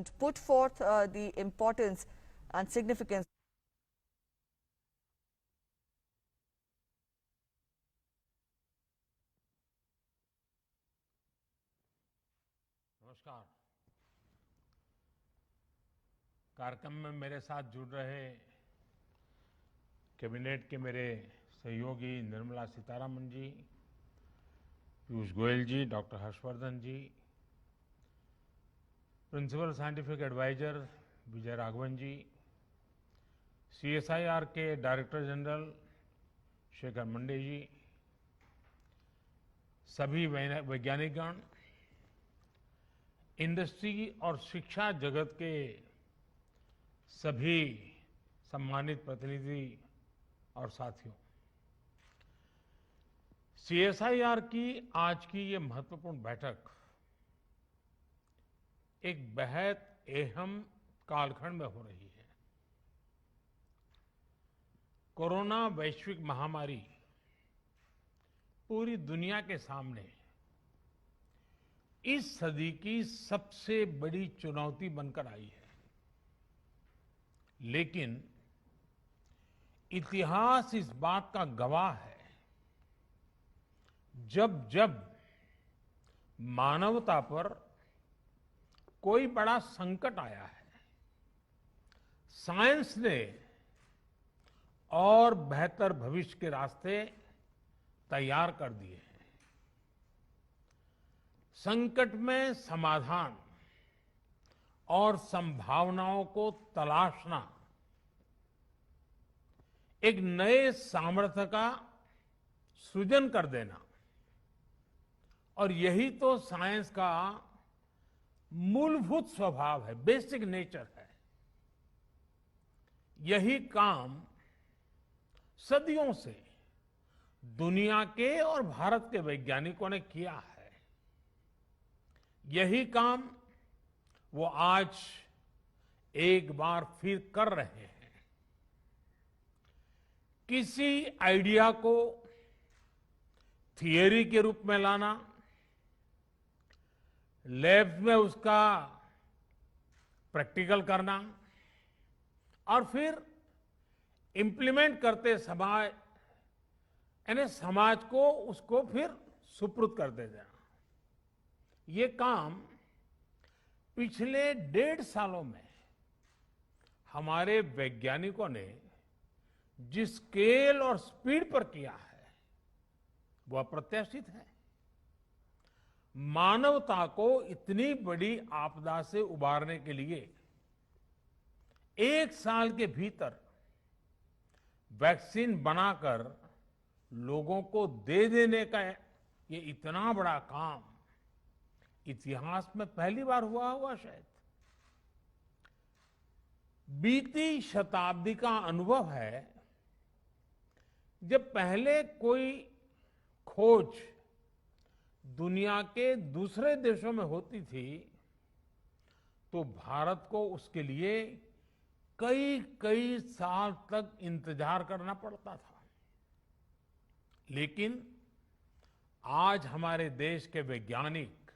and put forth the importance and significance. नमस्कार। कार्यक्रम में मेरे साथ जुड़ रहे कैबिनेट के मेरे सहयोगी निर्मला सीतारमण जी, पीयूष गोयल जी, डॉक्टर हर्षवर्धन जी, principal scientific adviser Vijay Raghavan जी, CSIR के डायरेक्टर जनरल शेखर मंडे जी, सभी वैज्ञानिकगण, इंडस्ट्री और शिक्षा जगत के सभी सम्मानित प्रतिनिधि और साथियों, CSIR की आज की ये महत्वपूर्ण बैठक एक बेहद अहम कालखंड में हो रही है। कोरोना वैश्विक महामारी पूरी दुनिया के सामने इस सदी की सबसे बड़ी चुनौती बनकर आई है, लेकिन इतिहास इस बात का गवाह है, जब जब मानवता पर कोई बड़ा संकट आया है, साइंस ने और बेहतर भविष्य के रास्ते तैयार कर दिए हैं। संकट में समाधान और संभावनाओं को तलाशना एक नए सामर्थ्य का सृजन कर देना, और यही तो साइंस का मूलभूत स्वभाव है, बेसिक नेचर है। यही काम सदियों से दुनिया के और भारत के वैज्ञानिकों ने किया है। यही काम वो आज एक बार फिर कर रहे हैं। किसी आइडिया को थियरी के रूप में लाना, लैब्स में उसका प्रैक्टिकल करना और फिर इंप्लीमेंट करते समय यानी समाज को उसको फिर सुपुर्द कर दे देना, ये काम पिछले 1.5 सालों में हमारे वैज्ञानिकों ने जिस स्केल और स्पीड पर किया है वो अप्रत्याशित है। मानवता को इतनी बड़ी आपदा से उबारने के लिए 1 साल के भीतर वैक्सीन बनाकर लोगों को दे देने का ये इतना बड़ा काम इतिहास में पहली बार हुआ होगा शायद। बीती शताब्दी का अनुभव है, जब पहले कोई खोज दुनिया के दूसरे देशों में होती थी तो भारत को उसके लिए कई कई साल तक इंतजार करना पड़ता था। लेकिन आज हमारे देश के वैज्ञानिक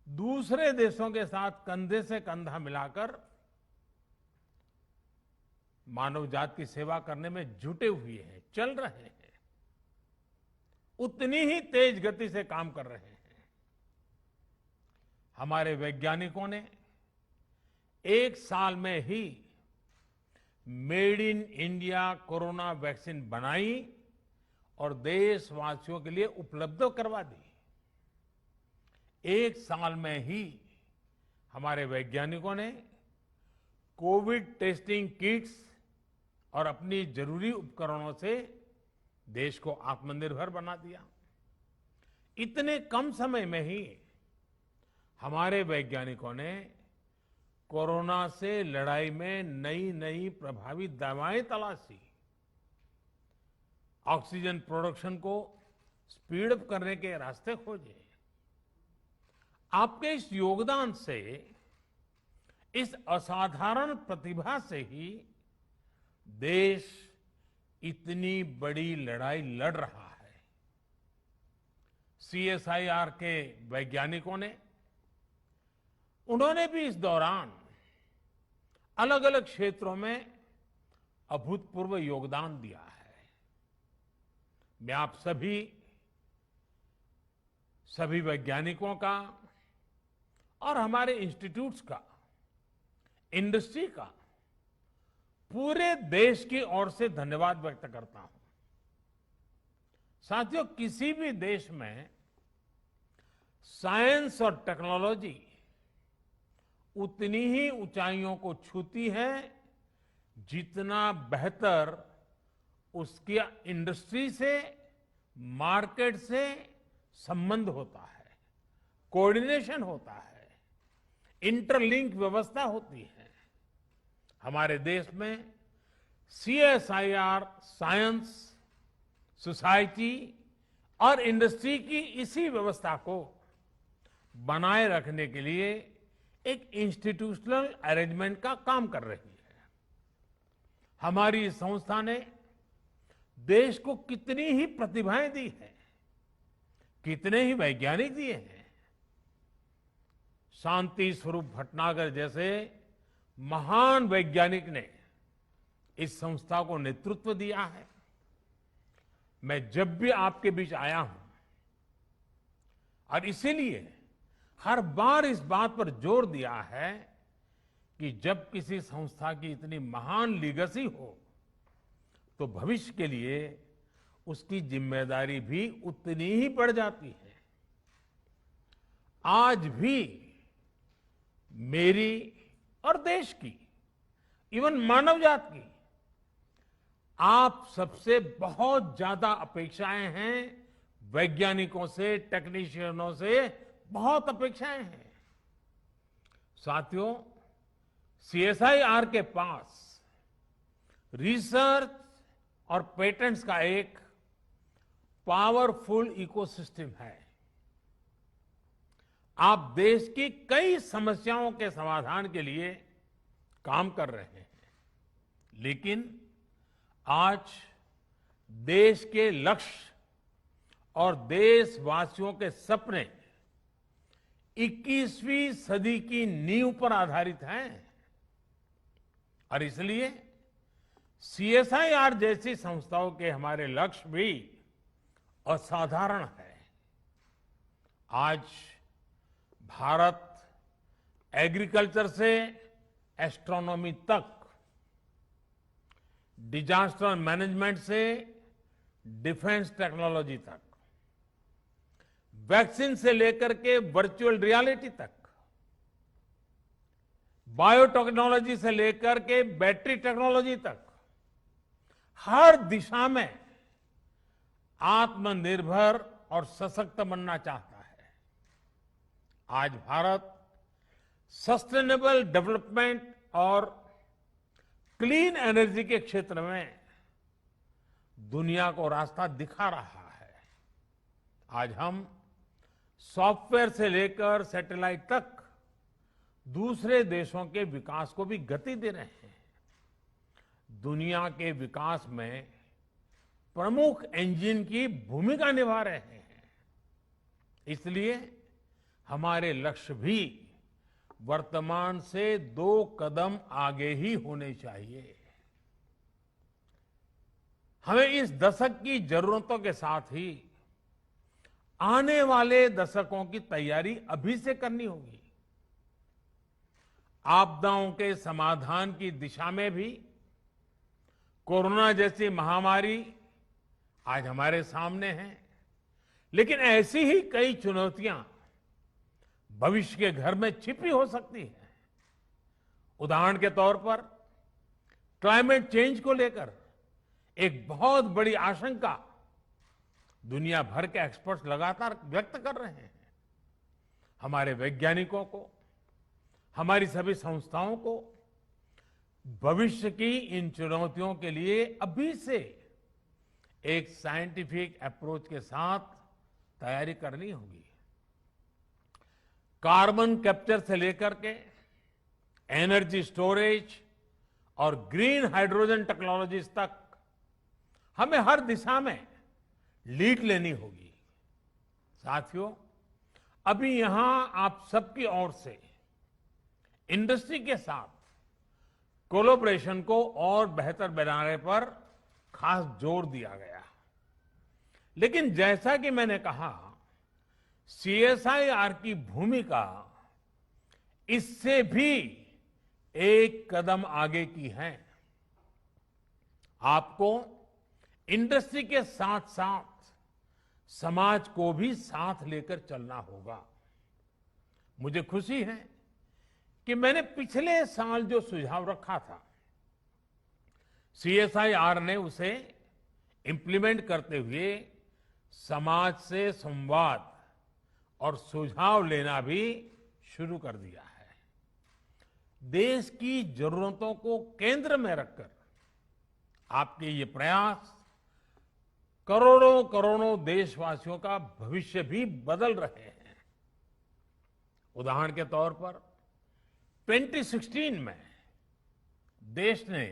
दूसरे देशों के साथ कंधे से कंधा मिलाकर मानव जाति की सेवा करने में जुटे हुए हैं, चल रहे हैं, उतनी ही तेज गति से काम कर रहे हैं। हमारे वैज्ञानिकों ने 1 साल में he made in India corona vaccine बनाई और देशवासियों के लिए उपलब्ध करवा दी। 1 साल में ही हमारे वैज्ञानिकों ने कोविड टेस्टिंग किट्स और अपनी जरूरी उपकरणों से देश को आत्मनिर्भर बना दिया। इतने कम समय में ही हमारे वैज्ञानिकों ने कोरोना से लड़ाई में नई नई प्रभावी दवाएं तलाशी, ऑक्सीजन प्रोडक्शन को स्पीड अप करने के रास्ते खोजे। आपके इस योगदान से, इस असाधारण प्रतिभा से ही देश इतनी बड़ी लड़ाई लड़ रहा है। CSIR के वैज्ञानिकों ने उन्होंने भी इस दौरान अलग अलग क्षेत्रों में अभूतपूर्व योगदान दिया है। मैं आप सभी वैज्ञानिकों का और हमारे इंस्टीट्यूट्स का, इंडस्ट्री का पूरे देश की ओर से धन्यवाद व्यक्त करता हूं। साथियों, किसी भी देश में साइंस और टेक्नोलॉजी उतनी ही ऊंचाइयों को छूती है जितना बेहतर उसकी इंडस्ट्री से, मार्केट से संबंध होता है, कोऑर्डिनेशन होता है, इंटरलिंक व्यवस्था होती है। हमारे देश में CSIR, साइंस, सोसाइटी और इंडस्ट्री की इसी व्यवस्था को बनाए रखने के लिए एक इंस्टीट्यूशनल अरेंजमेंट का काम कर रही है। हमारी इस संस्था ने देश को कितनी ही प्रतिभाएं दी हैं, कितने ही वैज्ञानिक दिए हैं। शांति स्वरूप भटनागर जैसे महान वैज्ञानिक ने इस संस्था को नेतृत्व दिया है। मैं जब भी आपके बीच आया हूं और इसीलिए हर बार इस बात पर जोर दिया है कि जब किसी संस्था की इतनी महान लीगेसी हो तो भविष्य के लिए उसकी जिम्मेदारी भी उतनी ही बढ़ जाती है। आज भी मेरी और देश की, इवन मानव जात की, आप सबसे बहुत ज्यादा अपेक्षाएं हैं। वैज्ञानिकों से, टेक्नीशियनों से बहुत अपेक्षाएं हैं। साथियों, CSIR के पास रिसर्च और पेटेंट्स का एक पावरफुल इकोसिस्टम है। आप देश की कई समस्याओं के समाधान के लिए काम कर रहे हैं, लेकिन आज देश के लक्ष्य और देशवासियों के सपने 21वीं सदी की नींव पर आधारित हैं और इसलिए CSIR जैसी संस्थाओं के हमारे लक्ष्य भी असाधारण है। आज भारत एग्रीकल्चर से एस्ट्रोनॉमी तक, डिजास्टर मैनेजमेंट से डिफेंस टेक्नोलॉजी तक, वैक्सीन से लेकर के वर्चुअल रियलिटी तक, बायोटेक्नोलॉजी से लेकर के बैटरी टेक्नोलॉजी तक, हर दिशा में आत्मनिर्भर और सशक्त बनना चाहता है। आज भारत सस्टेनेबल डेवलपमेंट और क्लीन एनर्जी के क्षेत्र में दुनिया को रास्ता दिखा रहा है। आज हम सॉफ्टवेयर से लेकर सैटेलाइट तक दूसरे देशों के विकास को भी गति दे रहे हैं। दुनिया के विकास में प्रमुख इंजन की भूमिका निभा रहे हैं। इसलिए हमारे लक्ष्य भी वर्तमान से 2 कदम आगे ही होने चाहिए। हमें इस दशक की जरूरतों के साथ ही आने वाले दशकों की तैयारी अभी से करनी होगी। आपदाओं के समाधान की दिशा में भी कोरोना जैसी महामारी आज हमारे सामने है, लेकिन ऐसी ही कई चुनौतियां भविष्य के घर में छिपी हो सकती है। उदाहरण के तौर पर क्लाइमेट चेंज को लेकर एक बहुत बड़ी आशंका दुनिया भर के एक्सपर्ट्स लगातार व्यक्त कर रहे हैं। हमारे वैज्ञानिकों को, हमारी सभी संस्थाओं को भविष्य की इन चुनौतियों के लिए अभी से एक साइंटिफिक अप्रोच के साथ तैयारी करनी होगी। कार्बन कैप्चर से लेकर के एनर्जी स्टोरेज और ग्रीन हाइड्रोजन टेक्नोलॉजीज तक हमें हर दिशा में लीड लेनी होगी। साथियों, अभी यहां आप सबकी ओर से इंडस्ट्री के साथ कोलैबोरेशन को और बेहतर बनाने पर खास जोर दिया गया। लेकिन जैसा कि मैंने कहा, सीएसआईआर की भूमिका इससे भी एक कदम आगे की है। आपको इंडस्ट्री के साथ साथ समाज को भी साथ लेकर चलना होगा। मुझे खुशी है कि मैंने पिछले साल जो सुझाव रखा था, सीएसआईआर ने उसे इंप्लीमेंट करते हुए समाज से संवाद और सुझाव लेना भी शुरू कर दिया है। देश की जरूरतों को केंद्र में रखकर आपके ये प्रयास करोड़ों करोड़ों देशवासियों का भविष्य भी बदल रहे हैं। उदाहरण के तौर पर 2016 में देश ने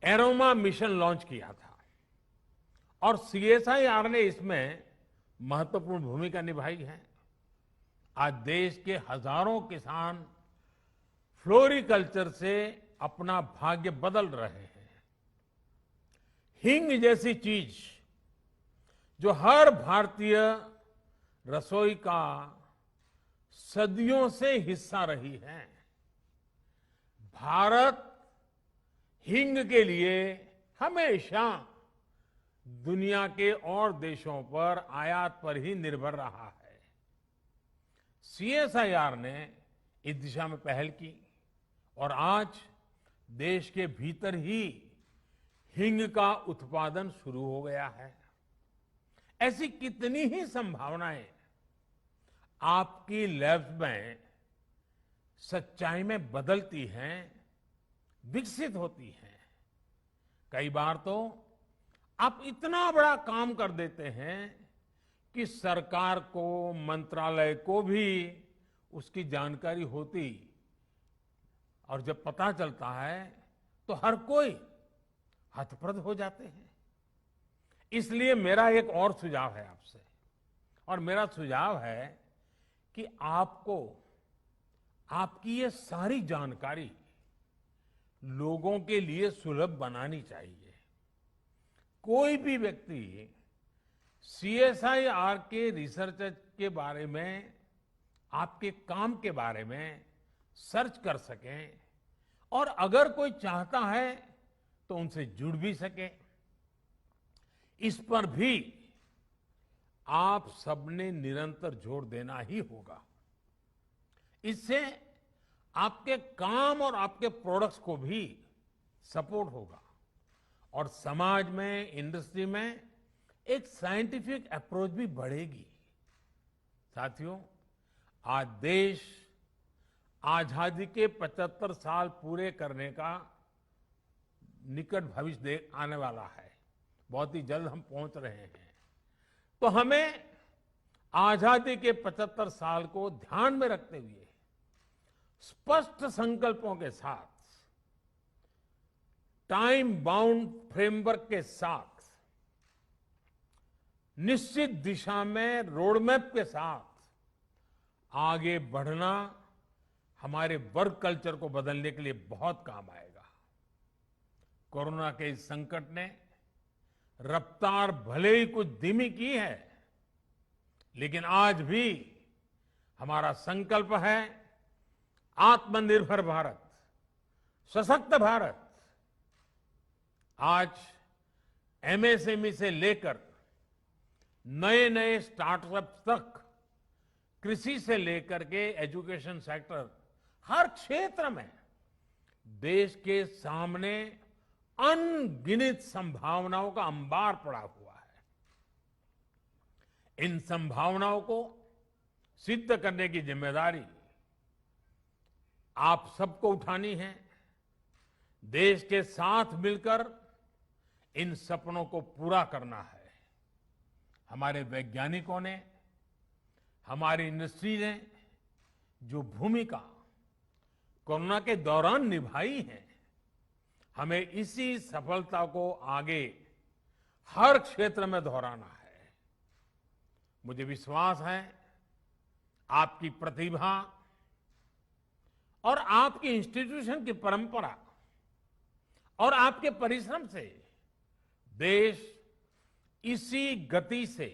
एरोमा मिशन लॉन्च किया था और सीएसआईआर ने इसमें महत्वपूर्ण भूमिका निभाई है। आज देश के हजारों किसान फ्लोरिकल्चर से अपना भाग्य बदल रहे हैं। हींग जैसी चीज जो हर भारतीय रसोई का सदियों से हिस्सा रही है, भारत हींग के लिए हमेशा दुनिया के और देशों पर आयात पर ही निर्भर रहा है। सीएसआईआर ने इस दिशा में पहल की और आज देश के भीतर ही हींग का उत्पादन शुरू हो गया है। ऐसी कितनी ही संभावनाएं आपकी लैब्स में सच्चाई में बदलती हैं, विकसित होती हैं। कई बार तो आप इतना बड़ा काम कर देते हैं कि सरकार को, मंत्रालय को भी उसकी जानकारी होती, और जब पता चलता है तो हर कोई हतप्रभ हो जाते हैं। इसलिए मेरा एक और सुझाव है आपसे, और मेरा सुझाव है कि आपको आपकी ये सारी जानकारी लोगों के लिए सुलभ बनानी चाहिए। कोई भी व्यक्ति सीएसआईआर के रिसर्च के बारे में, आपके काम के बारे में सर्च कर सके और अगर कोई चाहता है तो उनसे जुड़ भी सके। इस पर भी आप सबने निरंतर जोर देना ही होगा। इससे आपके काम और आपके प्रोडक्ट्स को भी सपोर्ट होगा और समाज में, इंडस्ट्री में एक साइंटिफिक अप्रोच भी बढ़ेगी। साथियों, आज देश आजादी के 75 साल पूरे करने का निकट भविष्य आने वाला है। बहुत ही जल्द हम पहुंच रहे हैं। तो हमें आजादी के 75 साल को ध्यान में रखते हुए स्पष्ट संकल्पों के साथ, टाइम बाउंड फ्रेमवर्क के साथ, निश्चित दिशा में रोडमैप के साथ आगे बढ़ना हमारे वर्क कल्चर को बदलने के लिए बहुत काम आएगा। कोरोना के इस संकट ने रफ्तार भले ही कुछ धीमी की है, लेकिन आज भी हमारा संकल्प है आत्मनिर्भर भारत, सशक्त भारत। आज एमएसएमई से लेकर नए नए स्टार्टअप तक, कृषि से लेकर के एजुकेशन सेक्टर, हर क्षेत्र में देश के सामने अनगिनत संभावनाओं का अंबार पड़ा हुआ है। इन संभावनाओं को सिद्ध करने की जिम्मेदारी आप सबको उठानी है। देश के साथ मिलकर इन सपनों को पूरा करना है। हमारे वैज्ञानिकों ने, हमारी इंडस्ट्री ने जो भूमिका कोरोना के दौरान निभाई है, हमें इसी सफलता को आगे हर क्षेत्र में दोहराना है। मुझे विश्वास है आपकी प्रतिभा और आपकी इंस्टीट्यूशन की परंपरा और आपके परिश्रम से देश इसी गति से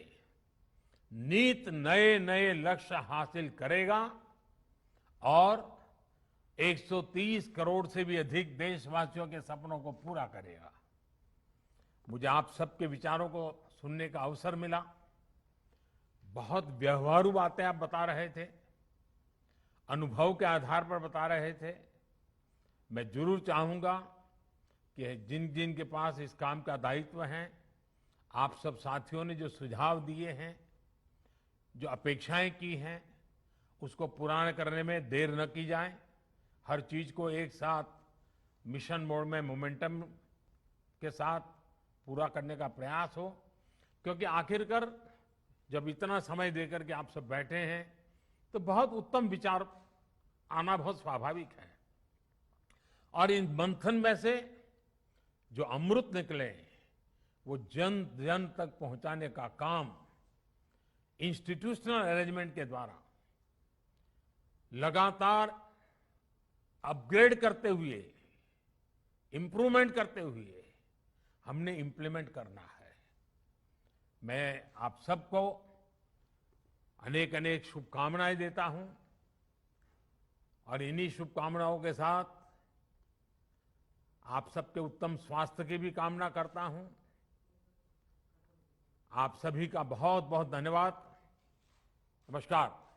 नित नए नए लक्ष्य हासिल करेगा और 130 करोड़ से भी अधिक देशवासियों के सपनों को पूरा करेगा। मुझे आप सबके विचारों को सुनने का अवसर मिला। बहुत व्यवहारू बातें आप बता रहे थे, अनुभव के आधार पर बता रहे थे। मैं जरूर चाहूंगा कि जिन जिन के पास इस काम का दायित्व है, आप सब साथियों ने जो सुझाव दिए हैं, जो अपेक्षाएं की हैं, उसको पूरा करने में देर न की जाए। हर चीज को एक साथ मिशन मोड में मोमेंटम के साथ पूरा करने का प्रयास हो, क्योंकि आखिरकार जब इतना समय देकर के आप सब बैठे हैं तो बहुत उत्तम विचार आना बहुत स्वाभाविक है। और इन मंथन में से जो अमृत निकले वो जन जन तक पहुंचाने का काम इंस्टीट्यूशनल अरेंजमेंट के द्वारा लगातार अपग्रेड करते हुए, इंप्रूवमेंट करते हुए हमने इंप्लीमेंट करना है। मैं आप सबको अनेक अनेक शुभकामनाएं देता हूं और इन्हीं शुभकामनाओं के साथ आप सबके उत्तम स्वास्थ्य की भी कामना करता हूं। आप सभी का बहुत बहुत धन्यवाद। नमस्कार।